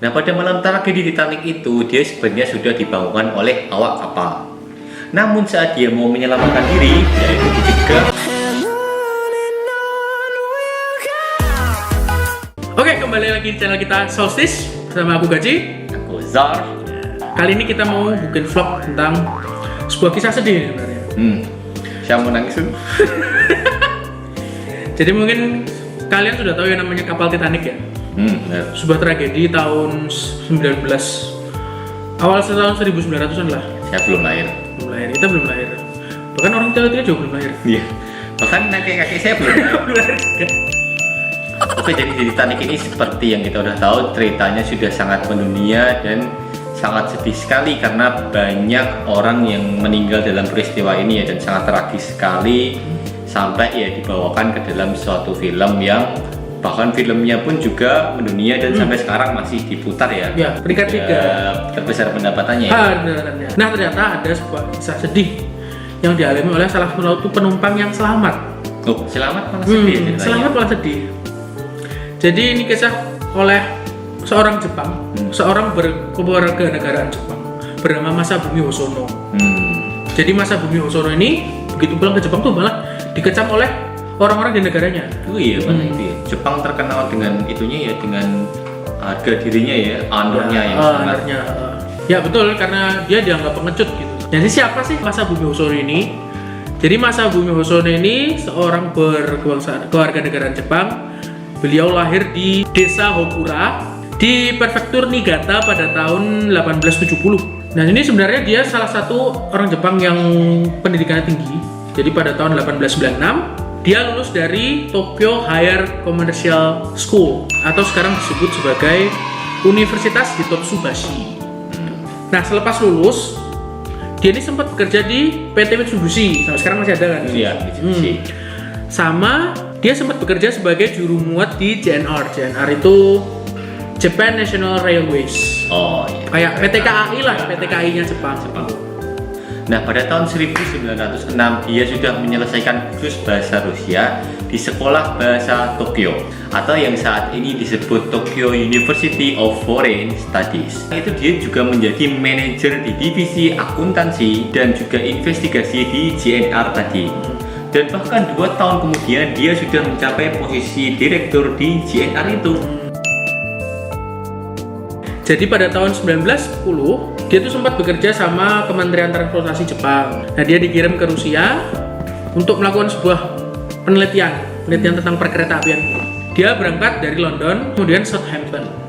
Nah, pada malam tragedi Titanic itu, dia sebenarnya sudah dibangunkan oleh awak kapal. Namun saat dia mau menyelamatkan diri, yaitu dicegah. Oke, kembali lagi di channel kita Solstice bersama aku Gaji. Aku Zar. Kali ini kita mau bikin vlog tentang sebuah kisah sedih sebenarnya. Saya mau nangis tuh. Jadi mungkin kalian sudah tahu yang namanya kapal Titanic ya. Benar. Sebuah tragedi tahun 19 awal tahun 1900-an lah. Saya belum lahir. Belum lahir, kita belum lahir. Bahkan orang tua kita juga belum lahir. Iya. Bahkan kakek saya belum lahir. Belum lahir juga. Oke, jadi di Titanic ini seperti yang kita udah tahu, ceritanya sudah sangat mendunia dan sangat sedih sekali karena banyak orang yang meninggal dalam peristiwa ini ya, dan sangat tragis sekali sampai ya dibawakan ke dalam suatu film yang bahkan filmnya pun juga mendunia dan sampai sekarang masih diputar ya. Ya, peringkat 3 terbesar pendapatannya ya. benar. Nah, ternyata ada sebuah kisah sedih yang dialami oleh salah satu penumpang yang selamat. Oh, selamat malah sedih ceritanya. Selamat malah sedih. Jadi ini kisah oleh seorang Jepang, seorang berkewarganegaraan Jepang bernama Masabumi Hosono. Jadi Masabumi Hosono ini begitu pulang ke Jepang tuh malah dikecam oleh orang-orang di negaranya. Oh iya, itu ya. Jepang terkenal dengan itunya ya, dengan harga dirinya ya, honornya yang sangat. Honornya, ya betul, karena dia dianggap pengecut gitu. Jadi siapa sih Masabumi Hosono ini? Jadi Masabumi Hosono ini seorang berkewarganegaraan Jepang. Beliau lahir di desa Hokura di prefektur Niigata pada tahun 1870. Nah, ini sebenarnya dia salah satu orang Jepang yang pendidikannya tinggi. Jadi pada tahun 1896 dia lulus dari Tokyo Higher Commercial School atau sekarang disebut sebagai Universitas Hitotsubashi. Nah, selepas lulus dia ini sempat bekerja di PT Mitsubishi, sampai sekarang masih ada kan? Iya, Mitsubishi. Sama dia sempat bekerja sebagai juru muat di JNR. JNR itu Japan National Railways. Oh iya. Kayak PT KAI lah, PT KAI-nya Jepang. Nah, pada tahun 1906 dia sudah menyelesaikan kursus bahasa Rusia di Sekolah Bahasa Tokyo atau yang saat ini disebut Tokyo University of Foreign Studies. Itu dia juga menjadi manajer di divisi akuntansi dan juga investigasi di JNR tadi. Dan bahkan 2 tahun kemudian dia sudah mencapai posisi direktur di JNR itu. Jadi pada tahun 1910 dia tuh sempat bekerja sama Kementerian Transportasi Jepang. Nah, dia dikirim ke Rusia untuk melakukan sebuah penelitian tentang perkeretaapian. Dia berangkat dari London kemudian Southampton.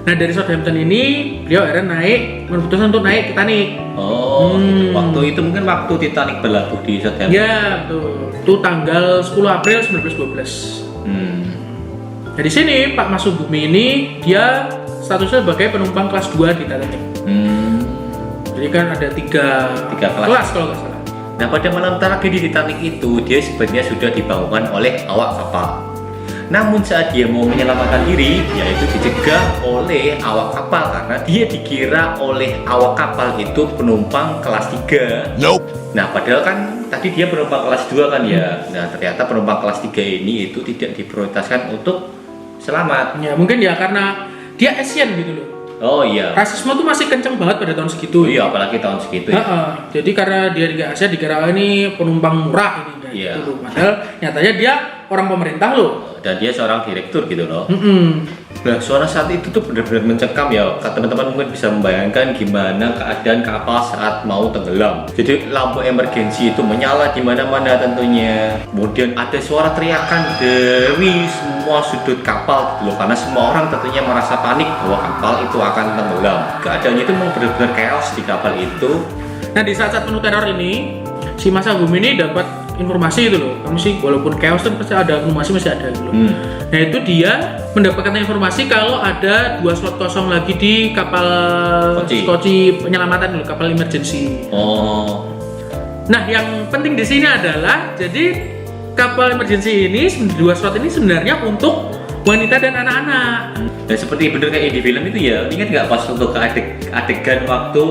Nah, dari Southampton ini beliau akhirnya memutuskan untuk naik Titanic. Oh, waktu itu mungkin waktu Titanic berlabuh di Southampton. Ya, betul. Itu tanggal 10 April 1912. Nah, di sini Pak Masabumi ini dia statusnya sebagai penumpang kelas 2 di Titanic. Jadi kan ada tiga kelas kalau nggak salah. Nah, pada malam tragedi Titanic itu dia sebenarnya sudah dibangunkan oleh awak kapal. Namun saat dia mau menyelamatkan diri, yaitu dicegah oleh awak kapal karena dia dikira oleh awak kapal itu penumpang kelas 3. Nope. Nah, padahal kan tadi dia penumpang kelas 2 kan ya. Nah, ternyata penumpang kelas 3 ini itu tidak diprioritaskan untuk selamat. Ya, mungkin ya karena dia Asian gitu loh. Oh iya. Rasisme tuh masih kencang banget pada tahun segitu. Iya, apalagi tahun segitu ya. Jadi karena dia di Asia dikira ini penumpang murah ini kayak Iya. gitu. Padahal nyatanya dia orang pemerintah loh. Dan dia seorang direktur gitu loh. Nah, suara saat itu tuh benar-benar mencekam ya. Teman-teman mungkin bisa membayangkan gimana keadaan kapal saat mau tenggelam. Jadi lampu emergensi itu menyala di mana-mana tentunya. Kemudian ada suara teriakan dari semua sudut kapal gitu loh, karena semua orang tentunya merasa panik bahwa kapal itu akan tenggelam. Keadaannya itu memang benar-benar chaos di kapal itu. Nah, di saat-saat penuh teror ini si Masabumi ini dapat informasi itu loh. Kamu sih walaupun chaos kan pasti ada informasi, masih ada gitu loh. Nah, itu dia mendapatkan informasi kalau ada 2 slot kosong lagi di kapal skoci penyelamatan dulu, kapal emergency. Oh. Nah, yang penting di sini adalah jadi kapal emergency ini 2 slot ini sebenarnya untuk wanita dan anak-anak. Dan seperti bener kayak di film itu ya, ingat nggak pas untuk adegan waktu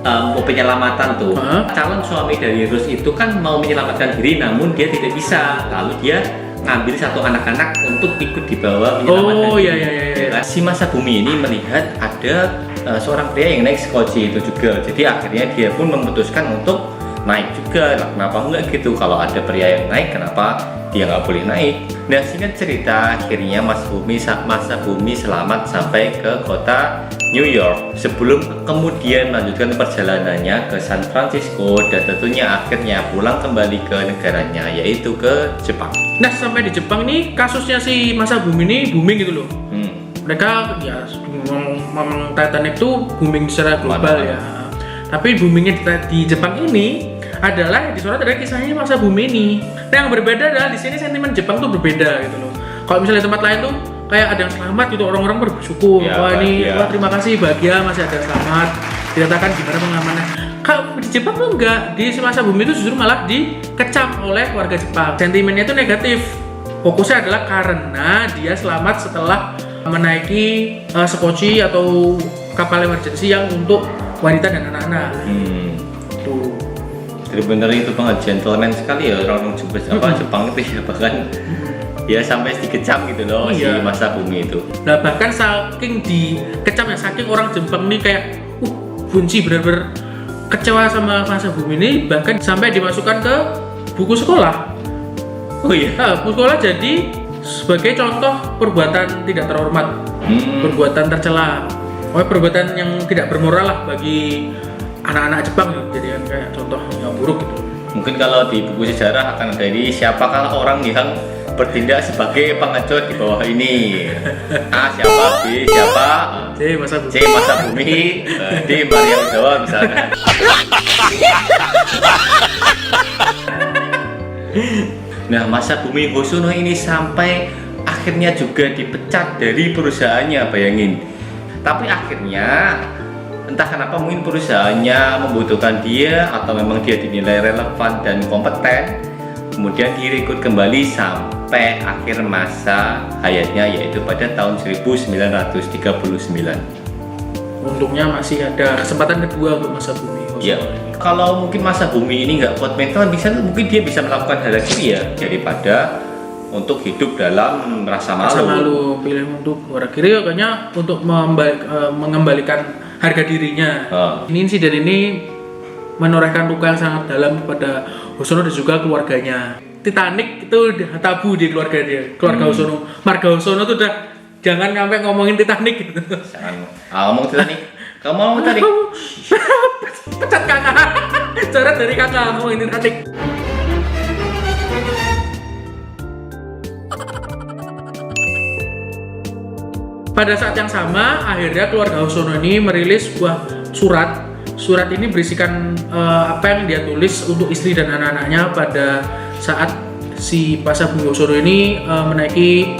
mau penyelamatan tuh, calon suami dari Rose itu kan mau menyelamatkan diri namun dia tidak bisa, lalu dia ngambil satu anak-anak untuk ikut dibawa menyelamatkan Oh diri. iya. Si masa bumi ini melihat ada seorang pria yang naik skoci itu juga. Jadi akhirnya dia pun memutuskan untuk naik juga. Nah, kenapa enggak gitu? Kalau ada pria yang naik, kenapa dia nggak boleh naik? Nah, singkat cerita, akhirnya masa bumi selamat sampai ke kota New York sebelum kemudian melanjutkan perjalanannya ke San Francisco dan tentunya akhirnya pulang kembali ke negaranya, yaitu ke Jepang. Nah, sampai di Jepang nih kasusnya si masa bumi ini booming gitu loh. Mereka ya memang Titanic itu booming secara global ya. Tapi boomingnya di Jepang ini adalah disorot dari kisahnya masa bumi ini. Nah, yang berbeda adalah di sini sentimen Jepang tuh berbeda gitu loh. Kalau misalnya tempat lain tuh kayak ada yang selamat gitu, orang-orang bersyukur. Ya, wah ini, bahagia. wah terima kasih, bahagia masih ada yang selamat. Dikatakan gimana pengamannya. Kalau di Jepang tuh enggak, di masa bumi itu justru malah dikecam oleh warga Jepang. Sentimennya itu negatif. Fokusnya adalah karena dia selamat setelah menaiki skoci atau kapal emergency yang untuk wanita dan anak-anak. Tuh. Jadi bener itu banget, gentleman sekali ya orang Jepang itu ya, bahkan ya sampai dikecam gitu loh. Iya. Si masa bumi itu. Nah, bahkan saking dikecam ya, saking orang Jepang nih kayak benci, bener-bener kecewa sama masa bumi ini, bahkan sampai dimasukkan ke buku sekolah. Oh iya. Nah, buku sekolah jadi sebagai contoh perbuatan tidak terhormat, perbuatan tercela, perbuatan yang tidak bermoral lah bagi anak-anak Jepang gitu. Jadi kan kayak contoh yang buruk gitu. Mungkin kalau di buku sejarah akan ada ini, siapakah orang yang bertindak sebagai pengecut di bawah ini? A siapa, B siapa, Jadi masa bumi. C masa bumi, D Maria Udawa misalkan. Nah, masa bumi Hosono ini sampai akhirnya juga dipecat dari perusahaannya, bayangin. Tapi akhirnya entah kenapa mungkin perusahaannya membutuhkan dia atau memang dia dinilai relevan dan kompeten, kemudian direkrut kembali sampai akhir masa hayatnya, yaitu pada tahun 1939. Untungnya masih ada kesempatan kedua untuk masa bumi Hosono Ya, ini. kalau mungkin masa bumi ini nggak kuat mental, mungkin dia bisa melakukan hal kiri ya, daripada untuk hidup dalam rasa Rasa malu. malu, pilih untuk keluar kiri kayaknya untuk mengembalikan harga dirinya. Ini insiden ini menorehkan luka yang sangat dalam kepada Hosono dan juga keluarganya. Titanic itu tabu di keluarga dia, keluarga Hosono. Marga Hosono tuh udah jangan sampai ngomongin Titanic gitu. Jangan ngomong Titanic. Kamu ngomong Titanic. Pecat kakak. Coret dari kakak ngomongin Titanic. Pada saat yang sama, akhirnya keluarga Hosono ini merilis sebuah surat. Surat ini berisikan apa yang dia tulis untuk istri dan anak-anaknya pada saat si masa bumi Hosono ini menaiki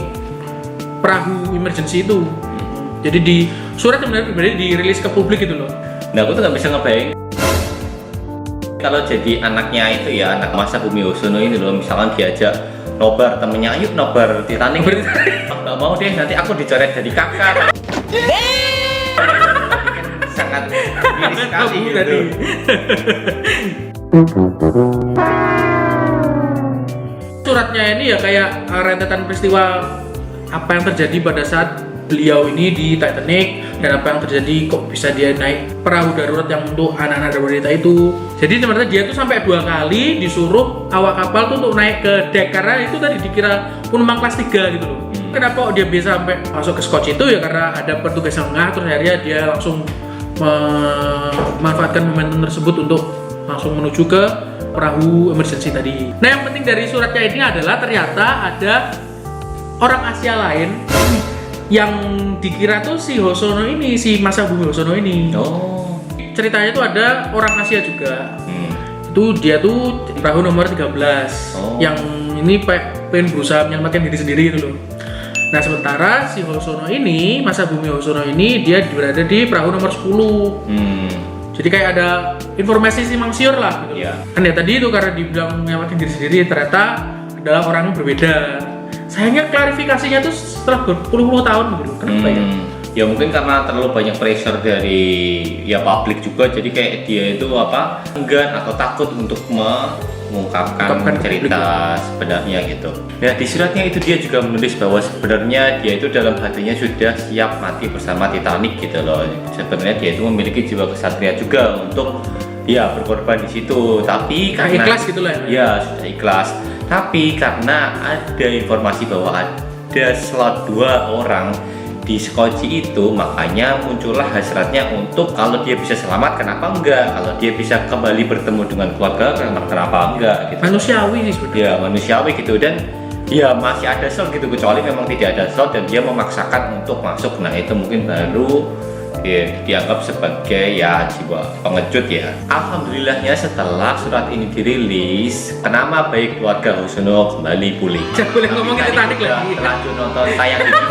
perahu emergency itu. Jadi di surat yang benar-benar dirilis ke publik gitu loh. Nah, aku tuh nggak bisa ngebayang kalau jadi anaknya itu ya, anak masa bumi Hosono ini loh, misalkan diajak nobar temennya, ayo nobar Titanic. Nggak mau deh, nanti aku dicoret jadi kakak. Sangat miris sekali gitu. Suratnya ini ya kayak rentetan peristiwa apa yang terjadi pada saat beliau ini di Titanic dan apa yang terjadi kok bisa dia naik perahu darurat yang untuk anak-anak dan wanita itu. Jadi sebenarnya dia tuh sampai 2 kali disuruh awak kapal tuh untuk naik ke deck karena itu tadi dikira penumpang kelas 3 gitu loh. Kenapa kok dia bisa sampai masuk ke Scotch itu ya karena ada petugas yang ngeh, terus akhirnya dia langsung memanfaatkan momentum tersebut untuk langsung menuju ke perahu emergency tadi. Nah, yang penting dari suratnya ini adalah ternyata ada orang Asia lain yang dikira tuh si Hosono ini, si masa bumi Hosono ini. Oh. Ceritanya tuh ada orang Asia juga. Itu dia tuh di perahu nomor 13. Yang ini pengen berusaha menyelamatkan diri sendiri gitu loh. Nah, sementara si Hosono ini, masa bumi Hosono ini dia berada di perahu nomor 10. Jadi kayak ada informasi simpang siur lah gitu. Iya. Kan ya tadi itu karena dibilang menyelamatkan diri sendiri, ternyata adalah orang yang berbeda. Sayangnya klarifikasinya tuh setelah berpuluh-puluh tahun gitu. Kenapa ya? Ya mungkin karena terlalu banyak pressure dari ya publik juga, jadi kayak dia itu apa enggan atau takut untuk mengungkapkan cerita sebenarnya gitu. Nah di suratnya itu dia juga menulis bahwa sebenarnya dia itu dalam hatinya sudah siap mati bersama Titanic gitu loh. Sebenarnya dia itu memiliki jiwa kesatria juga untuk ya berkorban di situ. Tapi karena ikhlas gitu lah. Ya sudah ikhlas. Tapi karena ada informasi bahwa ada slot 2 orang di Skoci itu, makanya muncullah hasratnya untuk kalau dia bisa selamat kenapa enggak, kalau dia bisa kembali bertemu dengan keluarga kenapa enggak gitu. Manusiawi sih sebenarnya. Ya manusiawi gitu, dan ya masih ada slot gitu, kecuali memang tidak ada slot dan dia memaksakan untuk masuk. Nah itu mungkin baru dianggap sebagai ya jiwa pengecut ya. Alhamdulillahnya setelah surat ini dirilis, nama baik keluarga Hosono kembali pulih. Jangan boleh ngomongin Titanic lagi. Terlanjur nonton tayang di sini.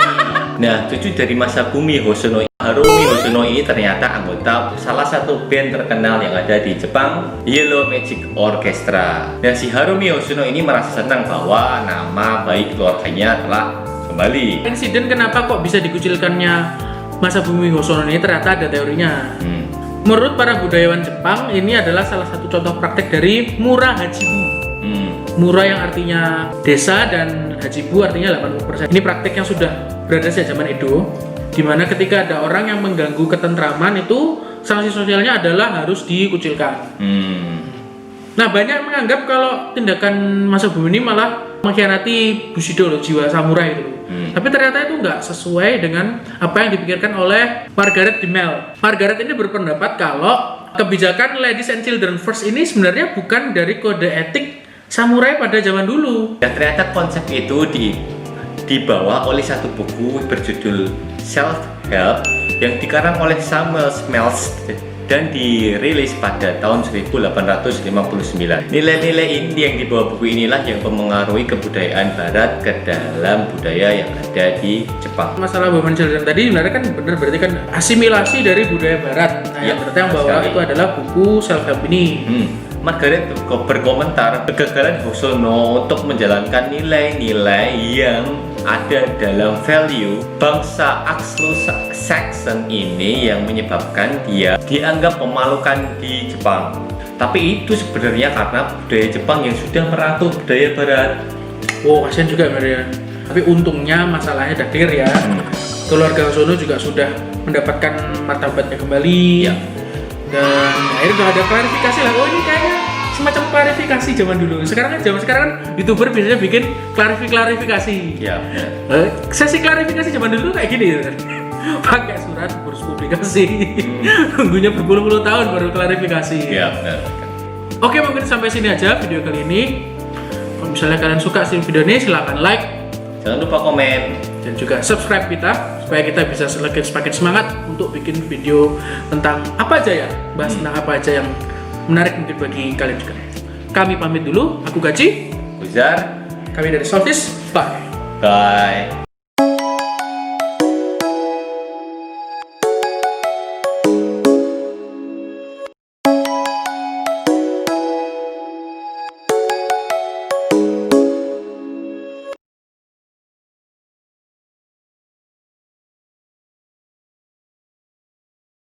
Nah, cucu dari Masabumi Hosono, Harumi Hosono ini ternyata anggota salah satu band terkenal yang ada di Jepang, Yellow Magic Orchestra. Dan si Harumi Hosono ini merasa senang bahwa nama baik keluarganya telah kembali. Insiden kenapa kok bisa dikucilkannya Masabumi Hosono ini ternyata ada teorinya. Menurut para budayawan Jepang, ini adalah salah satu contoh praktek dari Mura Hachibu. Mura yang artinya desa dan Hachibu artinya 80%. Ini praktek yang sudah berada sejak zaman Edo, di mana ketika ada orang yang mengganggu ketentraman itu sanksi sosialnya adalah harus dikucilkan. Nah banyak yang menganggap kalau tindakan Masabumi ini malah mengkhianati Bushido loh, jiwa samurai itu. Tapi ternyata itu nggak sesuai dengan apa yang dipikirkan oleh Margaret Dimel. Margaret ini berpendapat kalau kebijakan Ladies and Children First ini sebenarnya bukan dari kode etik samurai pada zaman dulu. Dan ternyata konsep itu dibawa oleh satu buku berjudul Self Help yang dikarang oleh Samuel Smells dan dirilis pada tahun 1859. Nilai-nilai ini yang dibawa buku inilah yang mempengaruhi kebudayaan Barat ke dalam budaya yang ada di Jepang. Masalah Women Children tadi sebenarnya kan benar, berarti kan asimilasi dari budaya Barat. Nah, yang ternyata yang bawa itu adalah buku Self Help ini. Margaret berkomentar kegagalan Hosono untuk menjalankan nilai-nilai yang ada dalam value bangsa Anglo-Saxon ini yang menyebabkan dia dianggap memalukan di Jepang. Tapi itu sebenarnya karena budaya Jepang yang sudah merangkul budaya Barat. Wow, kasihan juga Maria. Tapi untungnya masalahnya udah clear ya. Keluarga Hosono juga sudah mendapatkan martabatnya kembali. Ya. Dan akhirnya udah ada klarifikasi lah. Oh ini kayaknya semacam klarifikasi zaman dulu. Sekarang kan YouTuber biasanya bikin klarifikasi. Ya. Sesi klarifikasi zaman dulu kayak gini ya. Pakai surat terus publikasi. Tunggunya berpuluh-puluh tahun baru klarifikasi. Ya, benar. Oke, mungkin sampai sini aja video kali ini. Kalau misalnya kalian suka video ini silahkan like, Jangan lupa komen dan juga subscribe kita supaya kita bisa semakin semangat untuk bikin video tentang apa aja ya, bahas tentang apa aja yang menarik mungkin bagi kalian juga. Kami pamit dulu, aku Gaji, Uzar. kami dari Soltis, bye. Bye.